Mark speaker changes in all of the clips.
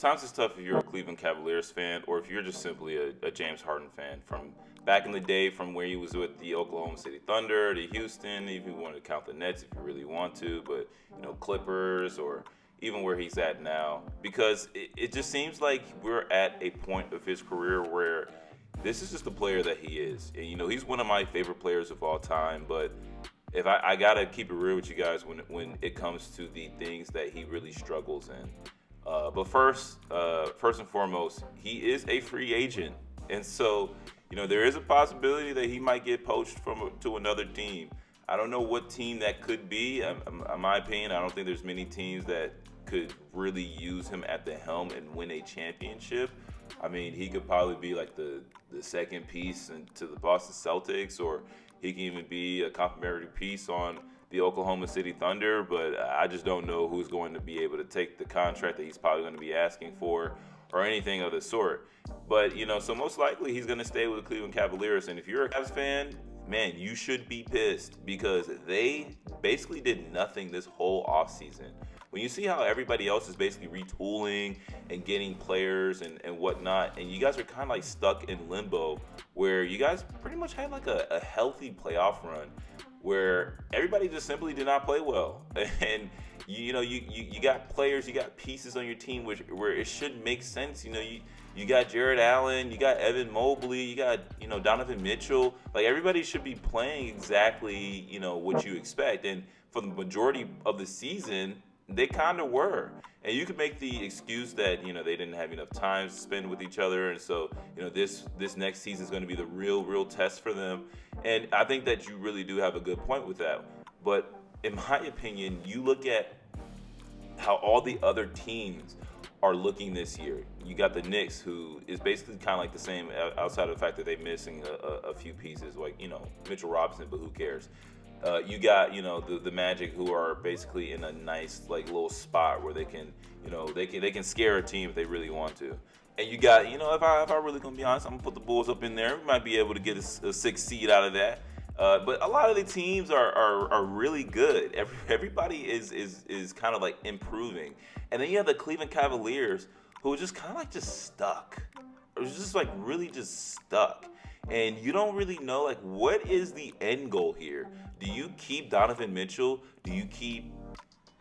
Speaker 1: Times is tough if you're a Cleveland Cavaliers fan or if you're just simply a James Harden fan from back in the day, from where he was with the Oklahoma City Thunder to Houston, if you want to count the Nets if you really want to, but Clippers, or even where he's at now, because it just seems like we're at a point of his career where this is just the player that he is. And, he's one of my favorite players of all time, but if I gotta keep it real with you guys when it comes to the things that he really struggles in. But first and foremost, he is a free agent, and so there is a possibility that he might get poached to another team. I don't know what team that could be. In my opinion, I don't think there's many teams that could really use him at the helm and win a championship. I mean, he could probably be like the second piece to the Boston Celtics, or he can even be a complementary piece on the Oklahoma City Thunder, but I just don't know who's going to be able to take the contract that he's probably going to be asking for or anything of the sort. But, so most likely he's going to stay with the Cleveland Cavaliers. And if you're a Cavs fan, man, you should be pissed because they basically did nothing this whole offseason. When you see how everybody else is basically retooling and getting players and whatnot, and you guys are kind of like stuck in limbo where you guys pretty much had like a healthy playoff run where everybody just simply did not play well. And you got players, you got pieces on your team where it should make sense. You got Jared Allen, you got Evan Mobley, you got Donovan Mitchell. Like, everybody should be playing exactly what you expect. And for the majority of the season, they kind of were. And you could make the excuse that they didn't have enough time to spend with each other, and so this next season is going to be the real test for them. And I think that you really do have a good point with that. But in my opinion, you look at how all the other teams are looking this year. You got the Knicks, who is basically kind of like the same outside of the fact that they're missing a few pieces, like Mitchell Robinson, but who cares? You got the Magic, who are basically in a nice like little spot where they can they can scare a team if they really want to. And you got if I really gonna be honest, I'm gonna put the Bulls up in there. We might be able to get a 6 seed out of that. But a lot of the teams are really good. Everybody is kind of like improving. And then you have the Cleveland Cavaliers, who are just kind of like just stuck. It was just like really just stuck. And you don't really know, like, what is the end goal here? Do you keep Donovan Mitchell? Do you keep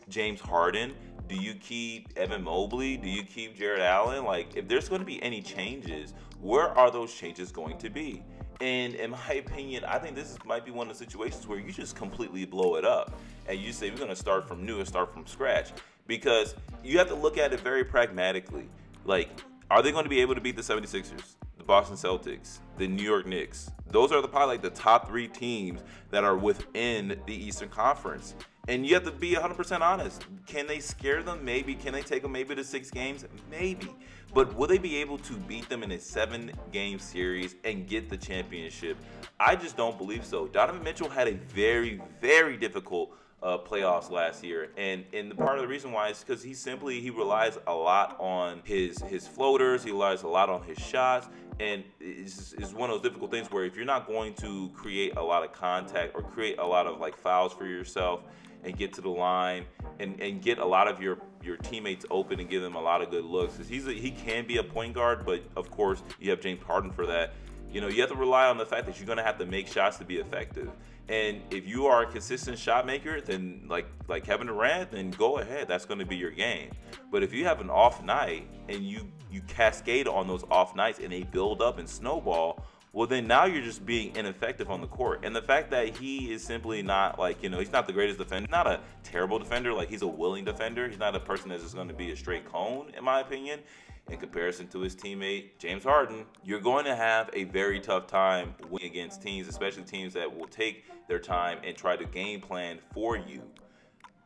Speaker 1: James Harden? Do you keep Evan Mobley? Do you keep Jared Allen? Like, if there's going to be any changes, where are those changes going to be? And in my opinion, I think this might be one of the situations where you just completely blow it up. And you say, we're going to start from new and start from scratch. Because you have to look at it very pragmatically. Like, are they going to be able to beat the 76ers? The Boston Celtics, the New York Knicks? Those are probably like the top 3 teams that are within the Eastern Conference. And you have to be 100% honest. Can they scare them? Maybe. Can they take them maybe to 6 games? Maybe. But will they be able to beat them in a 7-game series and get the championship? I just don't believe so. Donovan Mitchell had a very, very difficult playoffs last year, and the part of the reason why is because he relies a lot on his floaters. He relies a lot on his shots, and it's one of those difficult things where if you're not going to create a lot of contact or create a lot of like fouls for yourself and get to the line and get a lot of your teammates open and give them a lot of good looks, because he can be a point guard, but of course you have James Harden for that. You have to rely on the fact that you're going to have to make shots to be effective. And if you are a consistent shot maker, then like Kevin Durant, then go ahead. That's going to be your game. But if you have an off night and you cascade on those off nights and they build up and snowball, well, then now you're just being ineffective on the court. And the fact that he is simply not he's not the greatest defender, not a terrible defender. Like, he's a willing defender. He's not a person that's just going to be a straight cone, in my opinion. In comparison to his teammate, James Harden, you're going to have a very tough time winning against teams, especially teams that will take their time and try to game plan for you.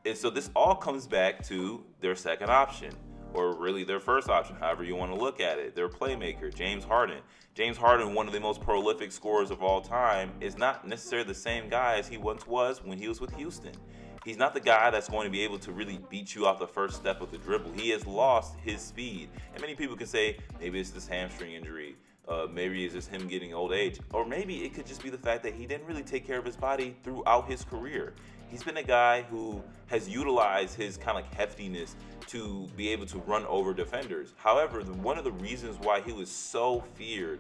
Speaker 1: And so this all comes back to their second option, or really their first option, however you want to look at it. Their playmaker, James Harden. James Harden, one of the most prolific scorers of all time, is not necessarily the same guy as he once was when he was with Houston. He's not the guy that's going to be able to really beat you off the first step of the dribble. He has lost his speed. And many people can say, maybe it's this hamstring injury. Maybe it's just him getting old age. Or maybe it could just be the fact that he didn't really take care of his body throughout his career. He's been a guy who has utilized his kind of like heftiness to be able to run over defenders. However, one of the reasons why he was so feared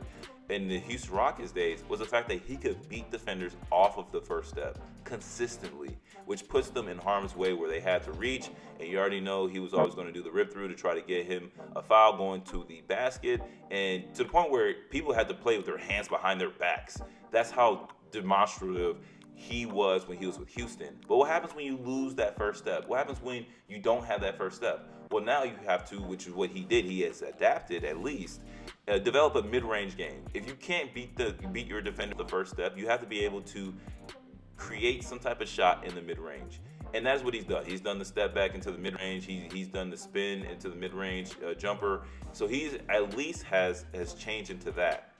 Speaker 1: in the Houston Rockets days was the fact that he could beat defenders off of the first step consistently, which puts them in harm's way where they had to reach. And you already know he was always going to do the rip through to try to get him a foul going to the basket, and to the point where people had to play with their hands behind their backs. That's how demonstrative he was when he was with Houston. But what happens when you lose that first step? What happens when you don't have that first step? Well, now you have to, which is what he did. He has adapted at least. Develop a mid-range game. If you can't beat your defender the first step, you have to be able to create some type of shot in the mid-range. And that's what he's done. He's done the step back into the mid-range. He's done the spin into the mid-range jumper. So he's at least has changed into that.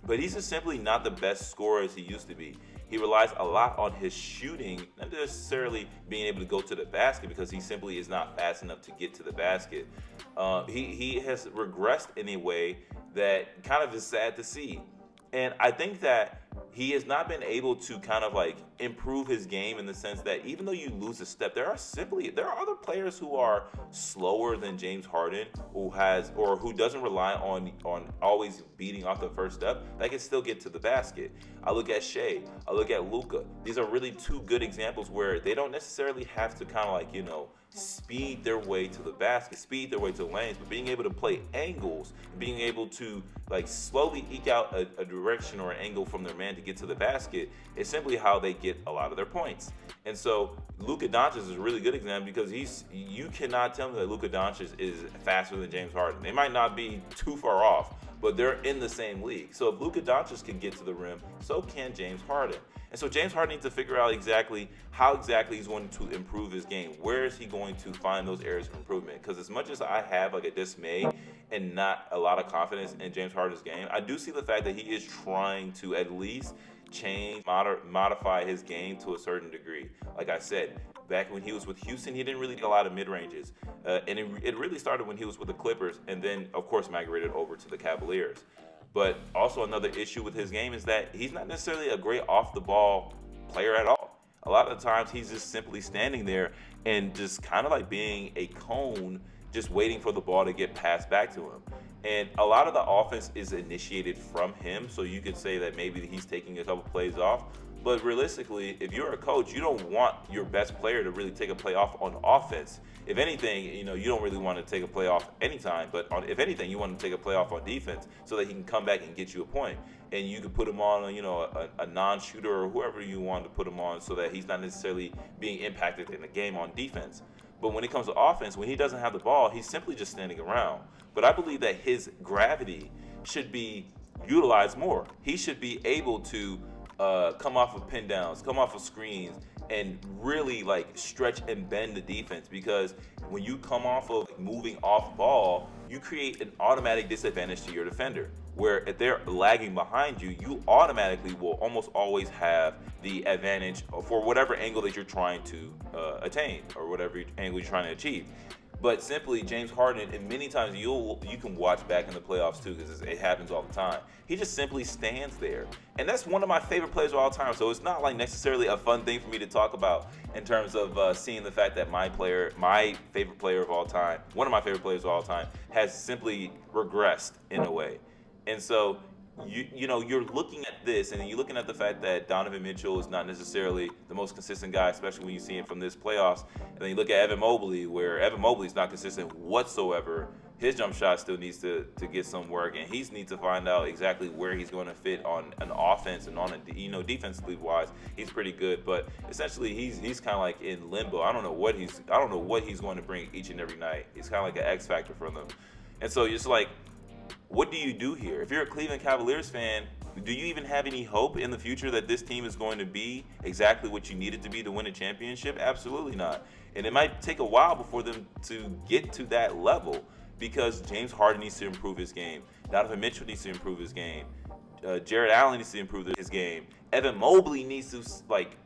Speaker 1: But he's just simply not the best scorer as he used to be. He relies a lot on his shooting, not necessarily being able to go to the basket because he simply is not fast enough to get to the basket. He has regressed in a way that kind of is sad to see. And I think that he has not been able to kind of like improve his game in the sense that even though you lose a step, there are other players who are slower than James Harden who doesn't rely on always beating off the first step that can still get to the basket. I look at Shea, I look at Luka. These are really two good examples where they don't necessarily have to kind of like, speed their way to the basket, speed their way to the lanes, but being able to play angles, being able to like slowly eke out a direction or an angle from their man to get to the basket is simply how they get a lot of their points. And so Luka Doncic is a really good example because you cannot tell me that Luka Doncic is faster than James Harden. They might not be too far off, but they're in the same league. So if Luka Doncic can get to the rim, so can James Harden. And so James Harden needs to figure out how exactly he's going to improve his game. Where is he going to find those areas of improvement? Because as much as I have like a dismay and not a lot of confidence in James Harden's game, I do see the fact that he is trying to at least modify his game to a certain degree. Like I said, back when he was with Houston, he didn't really get a lot of mid-ranges. And it really started when he was with the Clippers and then, of course, migrated over to the Cavaliers. But also another issue with his game is that he's not necessarily a great off-the-ball player at all. A lot of the times he's just simply standing there and just kind of like being a cone, just waiting for the ball to get passed back to him. And a lot of the offense is initiated from him, so you could say that maybe he's taking a couple plays off. But realistically, if you're a coach, you don't want your best player to really take a play off on offense. If anything, you don't really want to take a play off anytime, but if anything, you want to take a play off on defense so that he can come back and get you a point. And you could put him on, a non-shooter or whoever you want to put him on so that he's not necessarily being impacted in the game on defense. But when it comes to offense, when he doesn't have the ball, he's simply just standing around. But I believe that his gravity should be utilized more. He should be able to come off of pin downs, come off of screens, and really like stretch and bend the defense, because when you come off of moving off ball, you create an automatic disadvantage to your defender, where if they're lagging behind you, you automatically will almost always have the advantage for whatever angle that you're trying to attain or whatever angle you're trying to achieve. But simply, James Harden, and many times you can watch back in the playoffs too, because it happens all the time. He just simply stands there. And that's one of my favorite players of all time. So it's not like necessarily a fun thing for me to talk about in terms of seeing the fact that my favorite player of all time, one of my favorite players of all time, has simply regressed in a way. And so you're looking at this, and you're looking at the fact that Donovan Mitchell is not necessarily the most consistent guy, especially when you see him from this playoffs. And then you look at Evan Mobley, where Evan Mobley is not consistent whatsoever. His jump shot still needs to get some work, and he needs to find out exactly where he's going to fit on an offense and on a defensively wise, he's pretty good. But essentially, he's kind of like in limbo. I don't know what he's going to bring each and every night. He's kind of like an X factor for them. And so it's like, what do you do here? If you're a Cleveland Cavaliers fan, do you even have any hope in the future that this team is going to be exactly what you need it to be to win a championship? Absolutely not. And it might take a while before them to get to that level, because James Harden needs to improve his game. Donovan Mitchell needs to improve his game. Jared Allen needs to improve his game. Evan Mobley needs to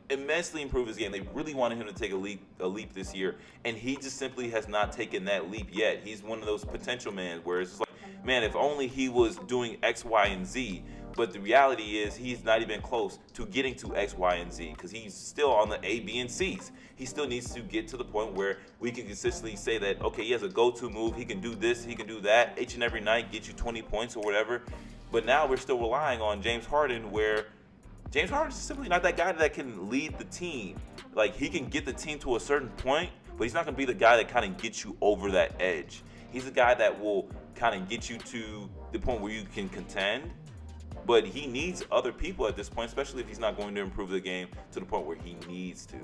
Speaker 1: immensely improve his game. They really wanted him to take a leap this year, and he just simply has not taken that leap yet. He's one of those potential men where it's just like, man, if only he was doing X, Y, and Z. But the reality is he's not even close to getting to X, Y, and Z because he's still on the A, B, and C's. He still needs to get to the point where we can consistently say that, okay, he has a go-to move. He can do this. He can do that each and every night, get you 20 points or whatever. But now we're still relying on James Harden, where James Harden is simply not that guy that can lead the team. Like, he can get the team to a certain point, but he's not going to be the guy that kind of gets you over that edge. He's the guy that will kind of get you to the point where you can contend. But he needs other people at this point, especially if he's not going to improve the game to the point where he needs to.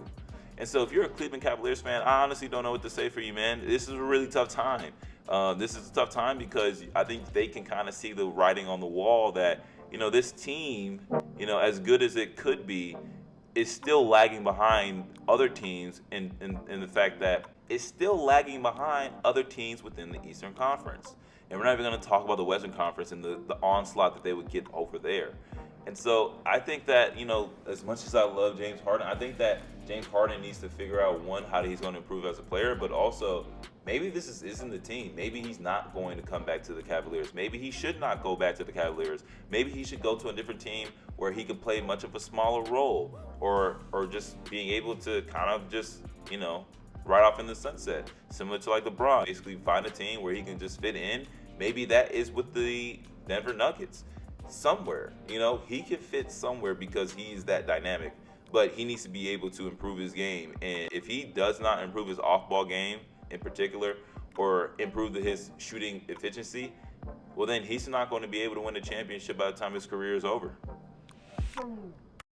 Speaker 1: And so if you're a Cleveland Cavaliers fan, I honestly don't know what to say for you, man. This is a really tough time. This is a tough time because I think they can kind of see the writing on the wall that, this team, as good as it could be, is still lagging behind other teams in the fact that it's still lagging behind other teams within the Eastern Conference. And we're not even going to talk about the Western Conference and the onslaught that they would get over there. And so I think that, as much as I love James Harden, I think that James Harden needs to figure out, one, how he's going to improve as a player, but also maybe this isn't the team. Maybe he's not going to come back to the Cavaliers. Maybe he should not go back to the Cavaliers. Maybe he should go to a different team where he could play much of a smaller role or just being able to kind of just, right off in the sunset, similar to like LeBron. Basically find a team where he can just fit in. Maybe that is with the Denver Nuggets. Somewhere, he can fit somewhere because he's that dynamic, but he needs to be able to improve his game. And if he does not improve his off-ball game in particular, or improve his shooting efficiency, well, then he's not going to be able to win a championship by the time his career is over.